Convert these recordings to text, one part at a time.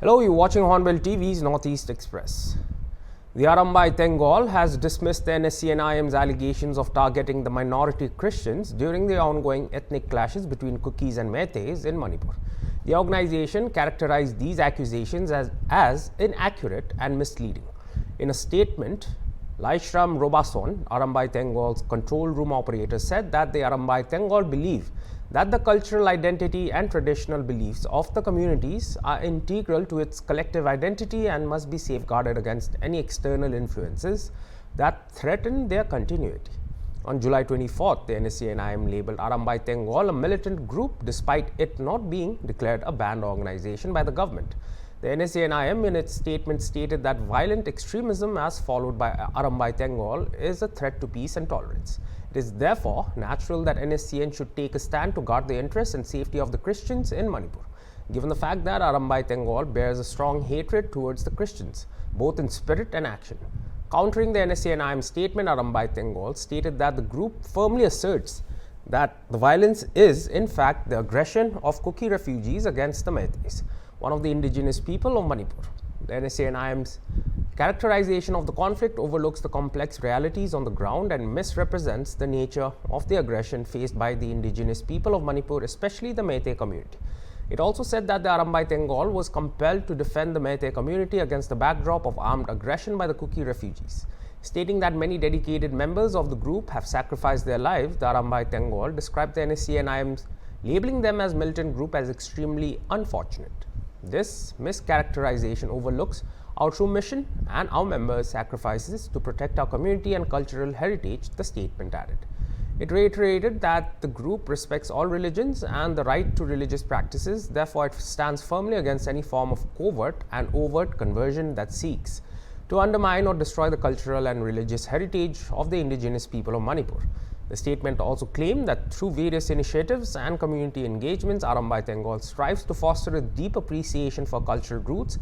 Hello, you're watching Hornbill TV's Northeast Express. The Arambai Tengol has dismissed the NSCNIM's allegations of targeting the minority Christians during the ongoing ethnic clashes between Kukis and Meiteis in Manipur. The organization characterized these accusations as inaccurate and misleading. In a statement, Laishram Robason, Arambai Tengol's control room operator, said that the Arambai Tengol believe that the cultural identity and traditional beliefs of the communities are integral to its collective identity and must be safeguarded against any external influences that threaten their continuity. On July 24th, the NSCNIM labeled Arambai Tengol a militant group despite it not being declared a banned organization by the government. The NSCNIM in its statement stated that violent extremism as followed by Arambai Tengol is a threat to peace and tolerance. It is therefore natural that NSCN should take a stand to guard the interests and safety of the Christians in Manipur, given the fact that Arambai Tengol bears a strong hatred towards the Christians, both in spirit and action. Countering the NSCNIM statement, Arambai Tengol stated that the group firmly asserts that the violence is, in fact, the aggression of Kuki refugees against the Meiteis, one of the indigenous people of Manipur. The NSCNIM's characterization of the conflict overlooks the complex realities on the ground and misrepresents the nature of the aggression faced by the indigenous people of Manipur, especially the Meitei community. It also said that the Arambai Tengol was compelled to defend the Meitei community against the backdrop of armed aggression by the Kuki refugees. Stating that many dedicated members of the group have sacrificed their lives, the Arambai Tengol described the NSCNIM's labeling them as militant group as extremely unfortunate. This mischaracterization overlooks our true mission and our members' sacrifices to protect our community and cultural heritage, the statement added. It reiterated that the group respects all religions and the right to religious practices, therefore it stands firmly against any form of covert and overt conversion that seeks to undermine or destroy the cultural and religious heritage of the indigenous people of Manipur. The statement also claimed that through various initiatives and community engagements, Arambai Tengol strives to foster a deep appreciation for cultural roots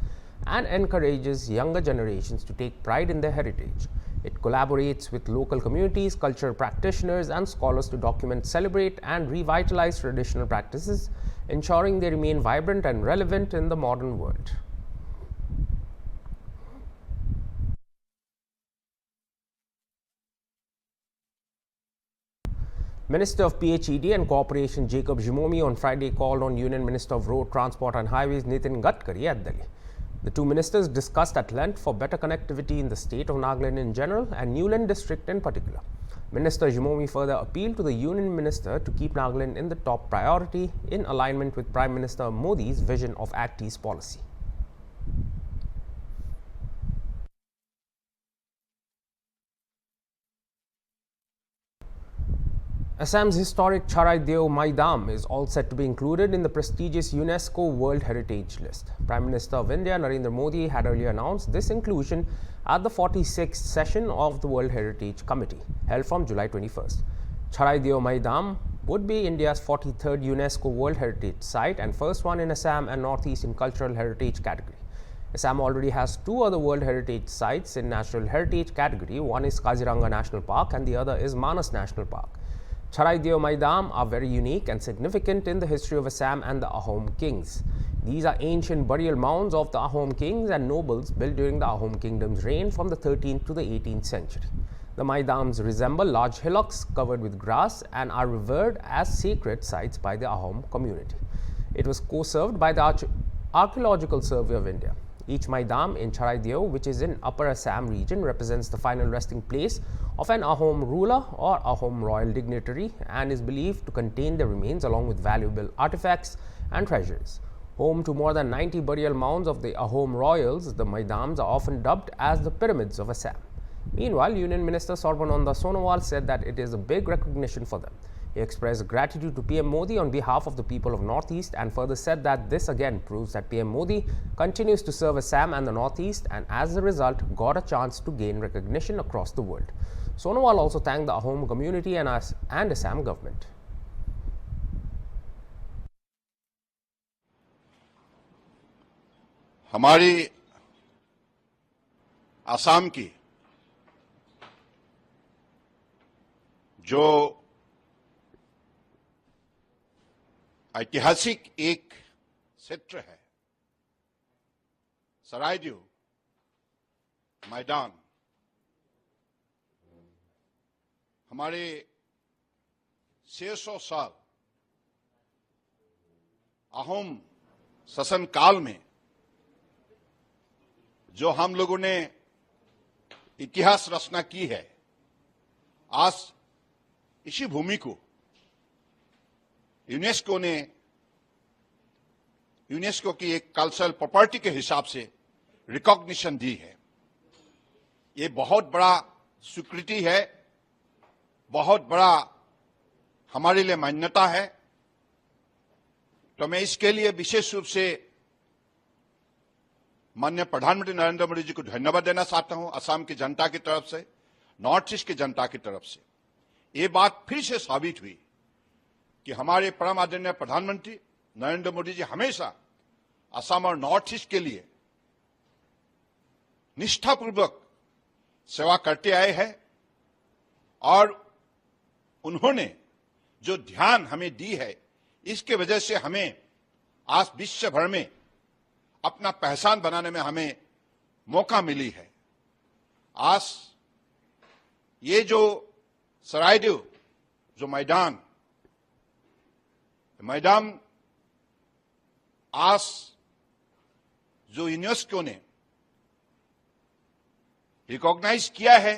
and encourages younger generations to take pride in their heritage. It collaborates with local communities, cultural practitioners, and scholars to document, celebrate, and revitalize traditional practices, ensuring they remain vibrant and relevant in the modern world. Minister of PHED and Cooperation Jacob Jimomi on Friday called on Union Minister of Road Transport and Highways Nitin Gadkari at Delhi. The two ministers discussed at length for better connectivity in the state of Nagaland in general and Newland district in particular. Minister Jimomi further appealed to the Union Minister to keep Nagaland in the top priority in alignment with Prime Minister Modi's vision of Act East policy. Assam's historic Charai Deo Maidam is all set to be included in the prestigious UNESCO World Heritage List. Prime Minister of India Narendra Modi had earlier announced this inclusion at the 46th session of the World Heritage Committee, held from July 21st. Charai Deo Maidam would be India's 43rd UNESCO World Heritage Site and first one in Assam and Northeast in Cultural Heritage category. Assam already has two other World Heritage Sites in Natural Heritage category. One is Kaziranga National Park and the other is Manas National Park. Charai Deo Maidam are very unique and significant in the history of Assam and the Ahom kings. These are ancient burial mounds of the Ahom kings and nobles built during the Ahom kingdom's reign from the 13th to the 18th century. The Maidams resemble large hillocks covered with grass and are revered as sacred sites by the Ahom community. It was co-served by the Archaeological Survey of India. Each Maidam in Charai Deo, which is in Upper Assam region, represents the final resting place of an Ahom ruler or Ahom royal dignitary and is believed to contain the remains along with valuable artifacts and treasures. Home to more than 90 burial mounds of the Ahom royals, the Maidams are often dubbed as the pyramids of Assam. Meanwhile, Union Minister Sarbananda Sonowal said that it is a big recognition for them. He expressed gratitude to PM Modi on behalf of the people of Northeast and further said that this again proves that PM Modi continues to serve Assam and the Northeast and as a result got a chance to gain recognition across the world. Sonowal also thanked the Ahom community and Assam government. हमारी आसाम की जो ऐतिहासिक एक क्षेत्र है सरायदेव मैदान हमारे 600 साल अहोम शासन काल में जो हम लोगों ने इतिहास रचना की है, आज इसी भूमि को यूनेस्को की एक कल्चरल प्रॉपर्टी के हिसाब से रिकॉग्निशन दी है। ये बहुत बड़ा स्वीकृति है, बहुत बड़ा हमारे लिए मान्यता है। तो मैं इसके लिए विशेष रूप से माननीय प्रधानमंत्री नरेंद्र मोदी जी को धन्यवाद देना चाहता हूं, असम की जनता की तरफ से, नॉर्थ ईस्ट की जनता की तरफ से। ये बात फिर से साबित हुई कि हमारे परम आदरणीय प्रधानमंत्री नरेंद्र मोदी जी हमेशा असम और नॉर्थ ईस्ट के लिए निष्ठापूर्वक सेवा करते आए हैं और उन्होंने जो ध्यान हमें दी है, इसके वजह से हमें आज विश्व भर में अपना पहचान बनाने में हमें मौका मिली है। आज ये जो सरायदेव जो मैदान आज जो यूनेस्को ने रिकॉग्नाइज किया है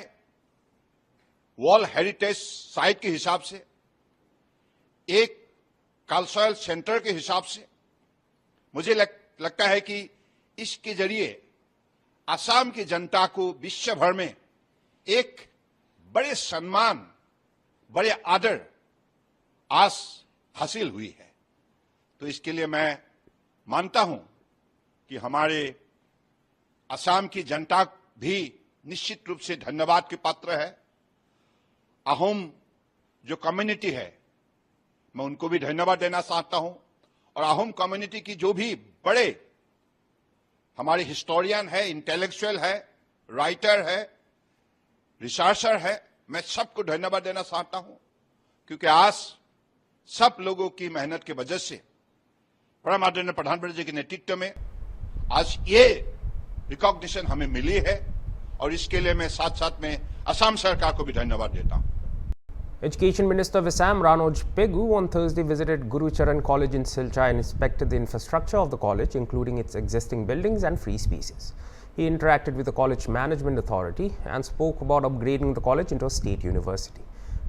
वर्ल्ड हेरिटेज साइट के हिसाब से, एक कल्चरल सेंटर के हिसाब से, मुझे लगता है कि इसके जरिए असम की जनता को विश्व भर में एक बड़े सम्मान, बड़े आदर आज हासिल हुई है। तो इसके लिए मैं मानता हूं कि हमारे असम की जनता भी निश्चित रूप से धन्यवाद के पात्र है। अहोम जो कम्युनिटी है, मैं उनको भी धन्यवाद देना चाहता हूं। और अहोम कम्युनिटी की जो भी बड़े हमारे हिस्टोरियन है, इंटेलेक्चुअल है, राइटर है, रिसर्चर है, मैं सबको धन्यवाद देना चाहता हूं, क्योंकि आज सब लोगों की मेहनत की वजह से परम आदरणीय प्रधानमंत्री जी के नेतृत्व में आज ये रिकॉग्निशन हमें मिली है। और इसके लिए मैं साथ साथ में असम सरकार को भी धन्यवाद देता हूं। Education Minister of Assam Ranoj Pegu on Thursday visited Guru Charan College in Silchar and inspected the infrastructure of the college, including its existing buildings and free spaces. He interacted with the college management authority and spoke about upgrading the college into a state university.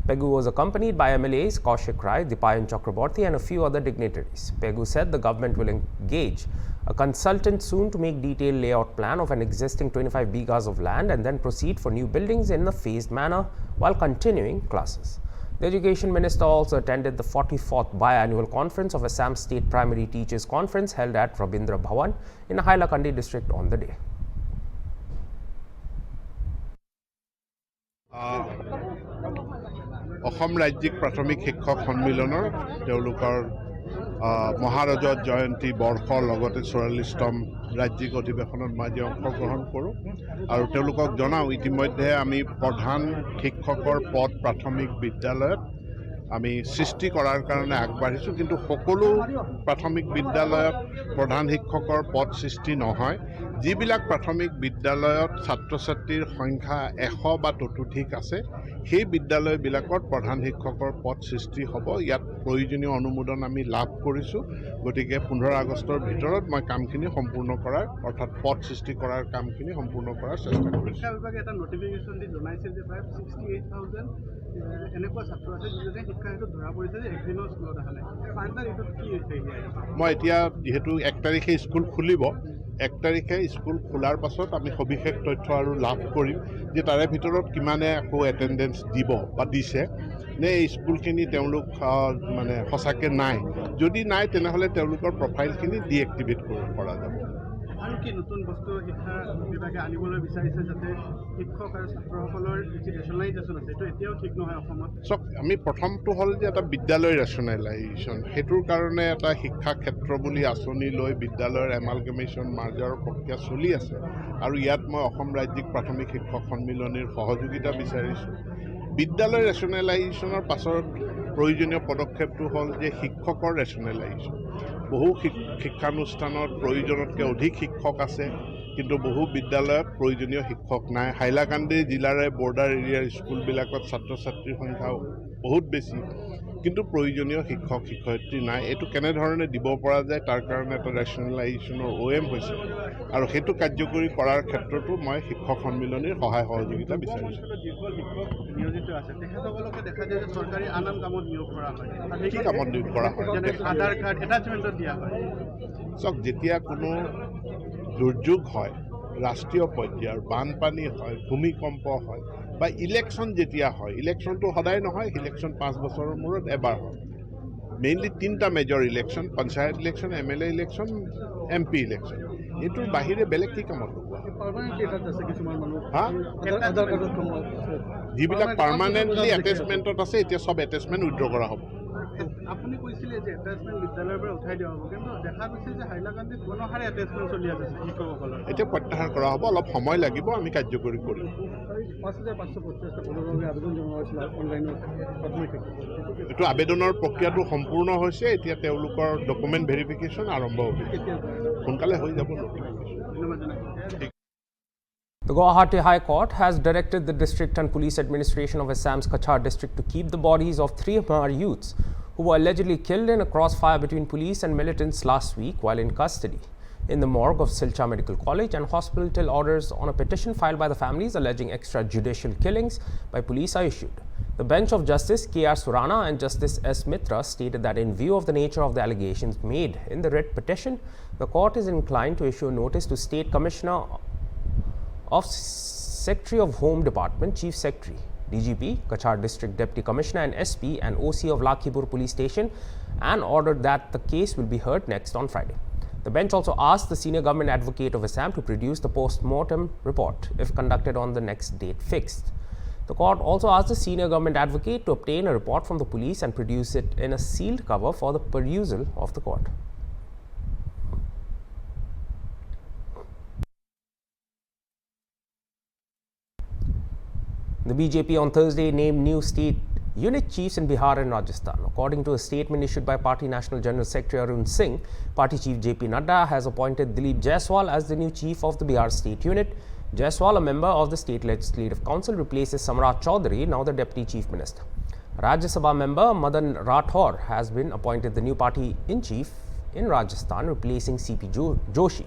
Pegu was accompanied by MLAs Kaushik Rai, Dipayan Chakraborty and a few other dignitaries. Pegu said the government will engage a consultant soon to make detailed layout plan of an existing 25 bighas of land and then proceed for new buildings in a phased manner while continuing classes. The Education Minister also attended the 44th biannual conference of Assam State Primary Teachers Conference held at Rabindra Bhawan in Hailakandi district on the day. অসম ৰাজ্যিক প্ৰাথমিক শিক্ষক সন্মিলনৰ তেওঁলোকৰ মহাৰজত জয়ন্তী বৰ্ষৰ লগতে 44তম ৰাজ্যিক অধিৱেশনত মই আজি অংশগ্ৰহণ কৰোঁ আৰু তেওঁলোকক জনাওঁ ইতিমধ্যে আমি প্ৰধান শিক্ষকৰ পদ প্ৰাথমিক বিদ্যালয়ত আমি সৃষ্টি কৰাৰ কাৰণে আগবাঢ়িছোঁ, কিন্তু সকলো প্ৰাথমিক বিদ্যালয়ত প্ৰধান শিক্ষকৰ পদ সৃষ্টি নহয়। যিবিলাক প্ৰাথমিক বিদ্যালয়ত ছাত্ৰ ছাত্ৰীৰ সংখ্যা 100 বা ততোধিক আছে, সেই বিদ্যালয়বিলাকত প্ৰধান শিক্ষকৰ পদ সৃষ্টি হ'ব। ইয়াত প্ৰয়োজনীয় অনুমোদন আমি লাভ কৰিছোঁ। গতিকে 15 আগষ্টৰ ভিতৰত মই কামখিনি সম্পূৰ্ণ কৰাৰ, অৰ্থাৎ পদ সৃষ্টি কৰাৰ কামখিনি সম্পূৰ্ণ কৰাৰ চেষ্টা কৰিছোঁ। শিক্ষা বিভাগে এটা নটিফিকেশ্যন দি জনাইছিল যে প্ৰায় 68,000 এনেকুৱা ছাত্ৰ আছে যিজনে শিক্ষা হেতু ধৰা পৰিছে যে একদিনৰ স্কুলত অহা নাই। ফাইনেল এইটো কি হৈছে? মই এতিয়া যিহেতু 1 তাৰিখে স্কুল খুলিব, 1 তাৰিখে স্কুল খোলাৰ পাছত আমি সবিশেষ তথ্য আৰু লাভ কৰিম যে তাৰে ভিতৰত কিমানে আকৌ এটেণ্ডেঞ্চ দিব বা দিছে, নে এই স্কুলখিনি তেওঁলোক মানে সঁচাকৈ নাই। যদি নাই তেনেহ'লে তেওঁলোকৰ প্ৰফাইলখিনি ডিএক্টিভেট কৰা যাব। আৰু কি নতুন বস্তু শিক্ষা বিভাগে আনিবলৈ বিচাৰিছে যাতে শিক্ষক আৰু ছাত্ৰসকলৰ যি ৰেচনেলাইজেশ্যন আছে এইটো এতিয়াও ঠিক নহয় অসমত? চব আমি প্ৰথমটো হ'ল যে এটা বিদ্যালয় ৰেচনেলাইজেশ্যন, সেইটোৰ কাৰণে এটা শিক্ষা ক্ষেত্ৰ বুলি আঁচনি লৈ বিদ্যালয়ৰ এমালগেমেশ্যন মাৰ্জাৰৰ প্ৰক্ৰিয়া চলি আছে আৰু ইয়াত মই অসম ৰাজ্যিক প্ৰাথমিক শিক্ষক সন্মিলনীৰ সহযোগিতা বিচাৰিছোঁ। বিদ্যালয় ৰেচনেলাইজেশ্যনৰ পাছত প্ৰয়োজনীয় পদক্ষেপটো হ'ল যে শিক্ষকৰ ৰেচনেলাইজেশ্যন। বহু শিক্ষানুষ্ঠানত প্ৰয়োজনতকৈ অধিক শিক্ষক আছে, কিন্তু বহু বিদ্যালয়ত প্ৰয়োজনীয় শিক্ষক নাই। হাইলাকান্দি জিলাৰে বৰ্ডাৰ এৰিয়াৰ স্কুলবিলাকত ছাত্ৰ ছাত্ৰীৰ সংখ্যাও বহুত বেছি, কিন্তু প্ৰয়োজনীয় শিক্ষক শিক্ষয়িত্ৰী নাই। এইটো কেনেধৰণে দিব পৰা যায় তাৰ কাৰণে এটা ৰেচনেলাইজেশ্যনৰ OM হৈছে, আৰু সেইটো কাৰ্যকৰী কৰাৰ ক্ষেত্ৰতো মই শিক্ষক সন্মিলনীৰ সহায় সহযোগিতা বিচাৰিছোঁ। যিসকল শিক্ষক নিয়োজিত আছে তেখেতসকলকে দেখা যায় যে চৰকাৰী আন কামত নিয়োগ কৰা হয়। কি কামত নিয়োগ কৰা হয়? যেনে আধাৰ কাৰ্ড এটাচমেণ্টত দিয়া হয়। চাওক, যেতিয়া কোনো দুৰ্যোগ হয়, ৰাষ্ট্ৰীয় পৰ্যায়ৰ বানপানী হয়, ভূমিকম্প হয় বা ইলেকশ্যন যেতিয়া হয়, ইলেকশ্যনটো সদায় নহয়, ইলেকশ্যন 5 বছৰৰ মূৰত এবাৰ হয়। মেইনলি 3টা major election, panchayat election, MLA election, MP election. এইটোৰ বাহিৰে বেলেগ কি কামত লগোৱা? হা? যিবিলাক পাৰ্মানেণ্টলি এটেচমেণ্টত আছে, এতিয়া চব এটেচমেণ্ট উইথড্ৰ কৰা হ'ব। আপুনি কৈছিলে যে এটাচমেণ্ট বিদ্যালয়ৰ পৰা উঠাই দিয়া হ'ব, কিন্তু দেখা গৈছে যে হাইলাকান্দিত গণহাৰে এটাচমেণ্ট চলি আছে শিক্ষকসকলৰ। এতিয়া প্ৰত্যাহাৰ কৰা হ'ব, অলপ সময় লাগিব, আমি কাৰ্যকৰী কৰিম। 5,550টা আবেদন জনোৱা হৈছিল অনলাইনত প্ৰাথমিক শিক্ষা। এইটো আবেদনৰ প্ৰক্ৰিয়াটো সম্পূৰ্ণ হৈছে, এতিয়া তেওঁলোকৰ ডকুমেণ্ট ভেৰিফিকেশ্যন আৰম্ভ হ'ব। সোনকালে হৈ যাব। ধন্যবাদ জনাইছোঁ। The Guwahati High Court has directed the District and Police Administration of Assam's Kachar district to keep the bodies of 3 Amhar youths who were allegedly killed in a crossfire between police and militants last week while in custody in the morgue of Silchar Medical College and Hospital till orders on a petition filed by the families alleging extrajudicial killings by police are issued. The bench of Justice K.R. Surana and Justice S. Mitra stated that in view of the nature of the allegations made in the writ petition, the court is inclined to issue a notice to State Commissioner of Secretary of Home Department, Chief Secretary, DGP, Kachar District Deputy Commissioner and SP and OC of Lakhipur Police Station and ordered that the case will be heard next on Friday. The bench also asked the Senior Government Advocate of Assam to produce the post-mortem report if conducted on the next date fixed. The court also asked the Senior Government Advocate to obtain a report from the police and produce it in a sealed cover for the perusal of the court. The BJP on Thursday named new state unit chiefs in Bihar and Rajasthan. According to a statement issued by Party National General Secretary Arun Singh, Party Chief JP Nadda has appointed Dilip Jaiswal as the new chief of the Bihar state unit. Jaiswal, a member of the State Legislative Council, replaces Samrat Chaudhary, now the Deputy Chief Minister. Rajya Sabha member Madan Rathore has been appointed the new party-in-chief in Rajasthan, replacing CP Joshi.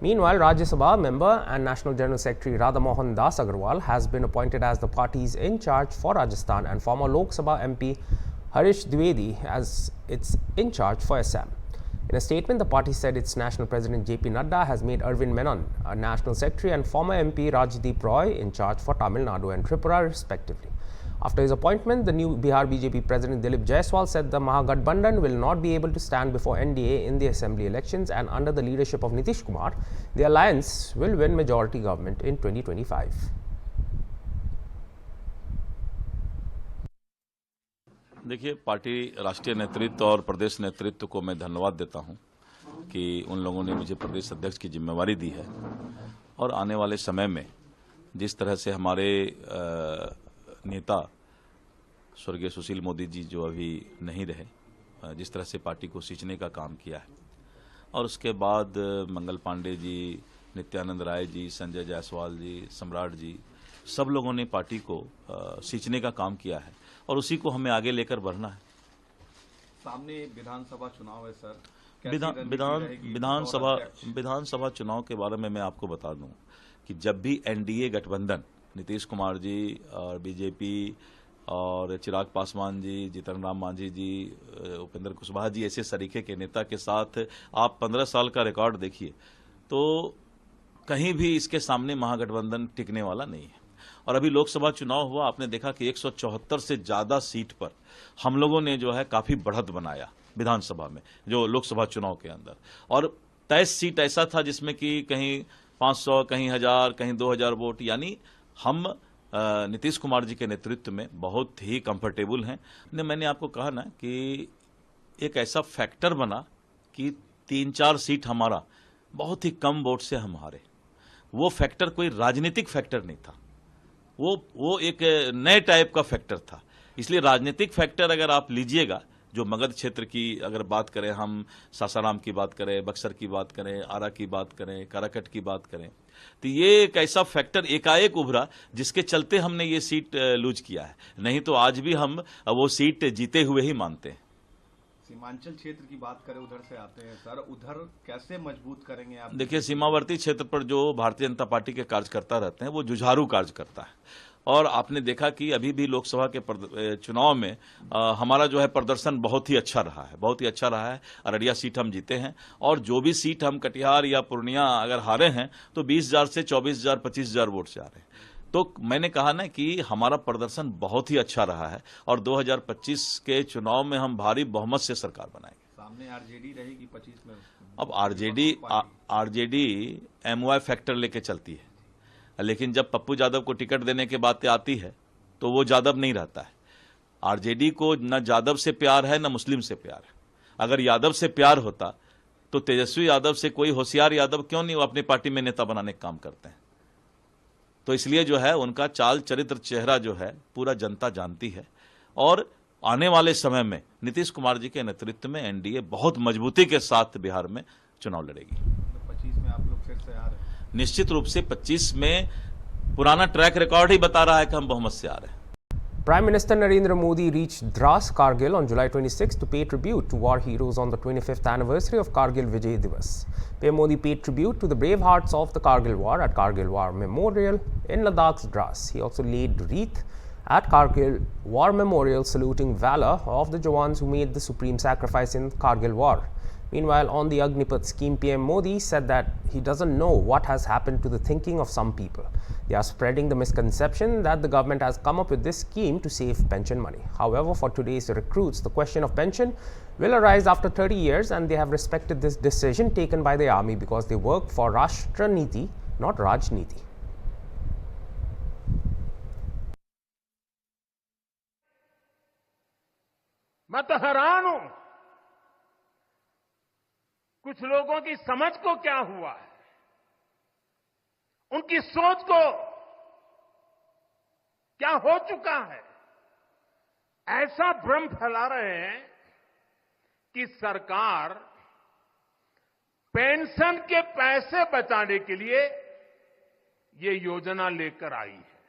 Meanwhile, Rajya Sabha member and National General Secretary Radha Mohan Das Agarwal has been appointed as the party's in-charge for Rajasthan and former Lok Sabha MP Harish Dwivedi as its in-charge for Assam. In a statement, the party said its national president JP Nadda has made Arvind Menon a national secretary and former MP Rajdeep Roy in charge for Tamil Nadu and Tripura respectively. After his appointment, the new Bihar BJP President Dilip Jaiswal said the Mahagathbandhan will not be able to stand before NDA in the assembly elections and under the leadership of Nitish Kumar, the alliance will win majority government in 2025. देखिए, party राष्ट्रीय नेतृत्व और प्रदेश नेतृत्व को मैं धन्यवाद देता हूं कि उन लोगों ने मुझे प्रदेश अध्यक्ष की जिम्मेवारी दी है और आने वाले समय में जिस तरह से हमारे नेता स्वर्गीय सुशील मोदी जी जो अभी नहीं रहे, जिस तरह से पार्टी को सींचने का काम किया है और उसके बाद मंगल पांडे जी, नित्यानंद राय जी, संजय जायसवाल जी, सम्राट जी, सब लोगों ने पार्टी को सींचने का काम किया है और उसी को हमें आगे लेकर बढ़ना है। सामने विधानसभा चुनाव है सर, विधानसभा चुनाव के बारे में मैं आपको बता दूं कि जब भी एनडीए गठबंधन नीतीश कुमार जी और बीजेपी और चिराग पासवान जी, जीतन राम मांझी जी, उपेंद्र कुशवाहा जी ऐसे सरीखे के नेता के साथ आप 15 साल का रिकॉर्ड देखिए तो कहीं भी इसके सामने महागठबंधन टिकने वाला नहीं है। और अभी लोकसभा चुनाव हुआ, आपने देखा कि 174 से ज्यादा सीट पर हम लोगों ने जो है काफी बढ़त बनाया विधानसभा में, जो लोकसभा चुनाव के अंदर। और 23 सीट ऐसा था जिसमें कि कहीं 500, कहीं 1000, कहीं 2000 वोट, यानी हम नीतीश कुमार जी के नेतृत्व में बहुत ही कंफर्टेबल हैं। मैंने आपको कहा ना कि एक ऐसा फैक्टर बना कि 3-4 सीट हमारा बहुत ही कम वोट से हम हारे। वो फैक्टर कोई राजनीतिक फैक्टर नहीं था, वो एक नए टाइप का फैक्टर था। इसलिए राजनीतिक फैक्टर अगर आप लीजिएगा जो मगध क्षेत्र की अगर बात करें, हम सासाराम की बात करें, बक्सर की बात करें, आरा की बात करें, काराकट की बात करें, तो ये एक ऐसा फैक्टर एकाएक उभरा जिसके चलते हमने ये सीट लूज किया है। नहीं तो आज भी हम वो सीट जीते हुए ही मानते हैं। सीमांचल क्षेत्र की बात करें, उधर से आते हैं सर, उधर कैसे मजबूत करेंगे आप? देखिए, सीमावर्ती क्षेत्र पर जो भारतीय जनता पार्टी के कार्यकर्ता रहते हैं वो जुझारू कार्यकर्ता है, और आपने देखा कि अभी भी लोकसभा के चुनाव में हमारा जो है प्रदर्शन बहुत ही अच्छा रहा है, बहुत ही अच्छा रहा है। अररिया सीट हम जीते हैं, और जो भी सीट हम कटिहार या पूर्णिया अगर हारे हैं तो 20,000 से 24,000 25,000 वोट से हारे। तो मैंने कहा ना कि हमारा प्रदर्शन बहुत ही अच्छा रहा है, और 2025 के चुनाव में हम भारी बहुमत से सरकार बनाएंगे। सामने आरजेडी रहेगी 25 में। अब आरजेडी एमवाई फैक्टर लेके चलती है, लेकिन जब पप्पू यादव को टिकट देने की बात आती है तो वो यादव नहीं रहता है। आरजेडी को न यादव से प्यार है न मुस्लिम से प्यार है। अगर यादव से प्यार होता तो तेजस्वी यादव से कोई होशियार यादव क्यों नहीं वो अपनी पार्टी में नेता बनाने का काम करते हैं। तो इसलिए जो है उनका चाल चरित्र चेहरा जो है पूरा जनता जानती है, और आने वाले समय में नीतीश कुमार जी के नेतृत्व में एनडीए बहुत मजबूती के साथ बिहार में चुनाव लड़ेगी। 25 में आप लोग फिर से आ रहे हैं? निश्चित रूप से 25 में पुराना ट्रैक रिकॉर्ड ही बता रहा है कि हम बहुमत से आ रहे हैं। Prime Minister Narendra Modi reached Dras, Kargil on July 26 to pay tribute to war heroes on the 25th anniversary of Kargil Vijay Divas. PM Modi paid tribute to the brave hearts of the Kargil War at Kargil War Memorial in Ladakh's Dras. He also laid wreath at Kargil War Memorial, saluting valor of the Jawans who made the supreme sacrifice in Kargil War. Meanwhile, on the Agnipath scheme, PM Modi said that he doesn't know what has happened to the thinking of some people. They are spreading the misconception that the government has come up with this scheme to save pension money. However, for today's recruits, the question of pension will arise after 30 years, and they have respected this decision taken by the army because they work for Rashtra Niti, not Rajniti. मैं तो हैरान हूं, कुछ लोगों की समझ को क्या हुआ है, उनकी सोच को क्या हो चुका है। ऐसा भ्रम फैला रहे हैं कि सरकार पेंशन के पैसे बचाने के लिए ये योजना लेकर आई है।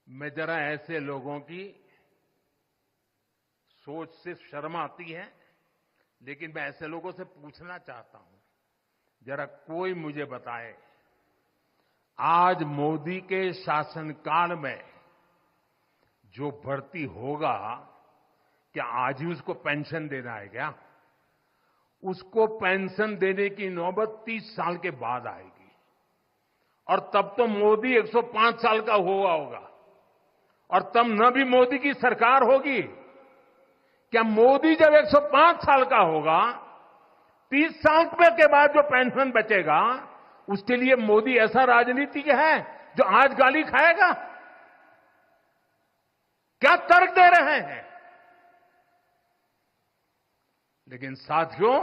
मैं जरा ऐसे लोगों की सोच से शर्म आती है, लेकिन मैं ऐसे लोगों से पूछना चाहता हूं, जरा कोई मुझे बताए, आज मोदी के शासनकाल में जो भर्ती होगा, क्या आज ही उसको पेंशन देना है क्या? उसको पेंशन देने की नौबत 30 साल के बाद आएगी, और तब तो मोदी 105 साल का हुआ होगा, और तब न भी मोदी की सरकार होगी। क्या मोदी जब 105 साल का होगा, 30 साल के बाद जो पेंशन बचेगा, उसके लिए मोदी ऐसा राजनीतिक है जो आज गाली खाएगा? क्या तर्क दे रहे हैं? लेकिन साथियों,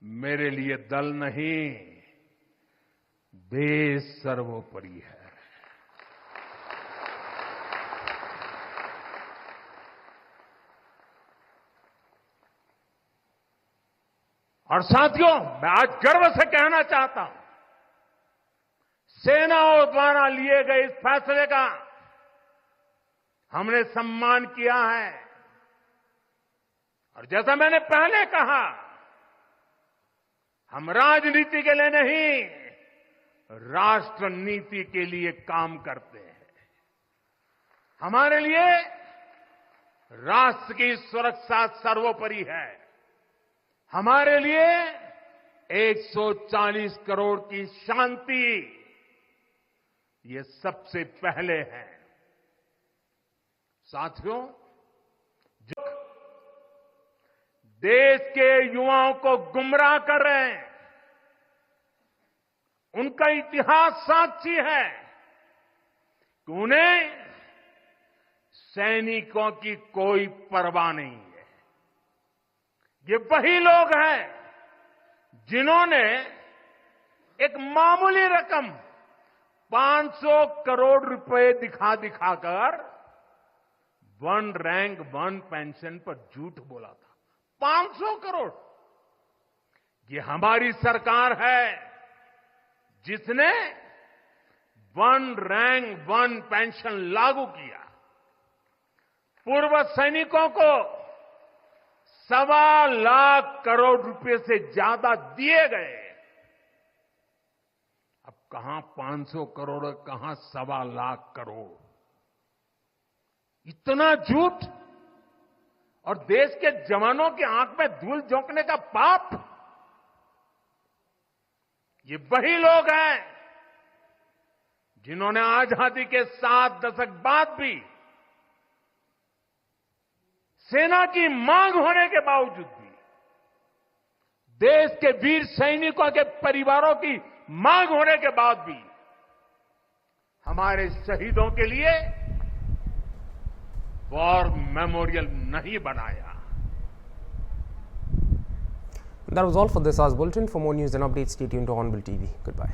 मेरे लिए दल नहीं, देश सर्वोपरि है। और साथियों, मैं आज गर्व से कहना चाहता हूं, सेनाओं द्वारा लिए गए इस फैसले का हमने सम्मान किया है, और जैसा मैंने पहले कहा, हम राजनीति के लिए नहीं, राष्ट्र नीति के लिए काम करते हैं। हमारे लिए राष्ट्र की सुरक्षा सर्वोपरि है। हमारे लिए 140 करोड़ की शांति ये सबसे पहले है। साथियों, जो देश के युवाओं को गुमराह कर रहे हैं, उनका इतिहास साक्षी है कि उन्हें सैनिकों की कोई परवाह नहीं है। ये वही लोग हैं जिन्होंने एक मामूली रकम 500 करोड़ रुपए दिखाकर वन रैंक वन पेंशन पर झूठ बोला था। 500 करोड़। ये हमारी सरकार है जिसने वन रैंक वन पेंशन लागू किया। पूर्व सैनिकों को 1.25 लाख करोड़ रुपए से ज्यादा दिए गए। अब कहां 500 करोड़, कहां 1.25 लाख करोड़। इतना झूठ और देश के जवानों की आंख में धूल झोंकने का पाप। ये वही लोग हैं जिन्होंने आजादी के 7 दशक बाद भी सेना की मांग होने के बावजूद भी, देश के वीर सैनिकों के परिवारों की मांग होने के बाद भी हमारे शहीदों के लिए वॉर मेमोरियल नहीं बनाया। That was all for this hour's bulletin. For more news and updates, stay tuned to Hornbill TV. Goodbye.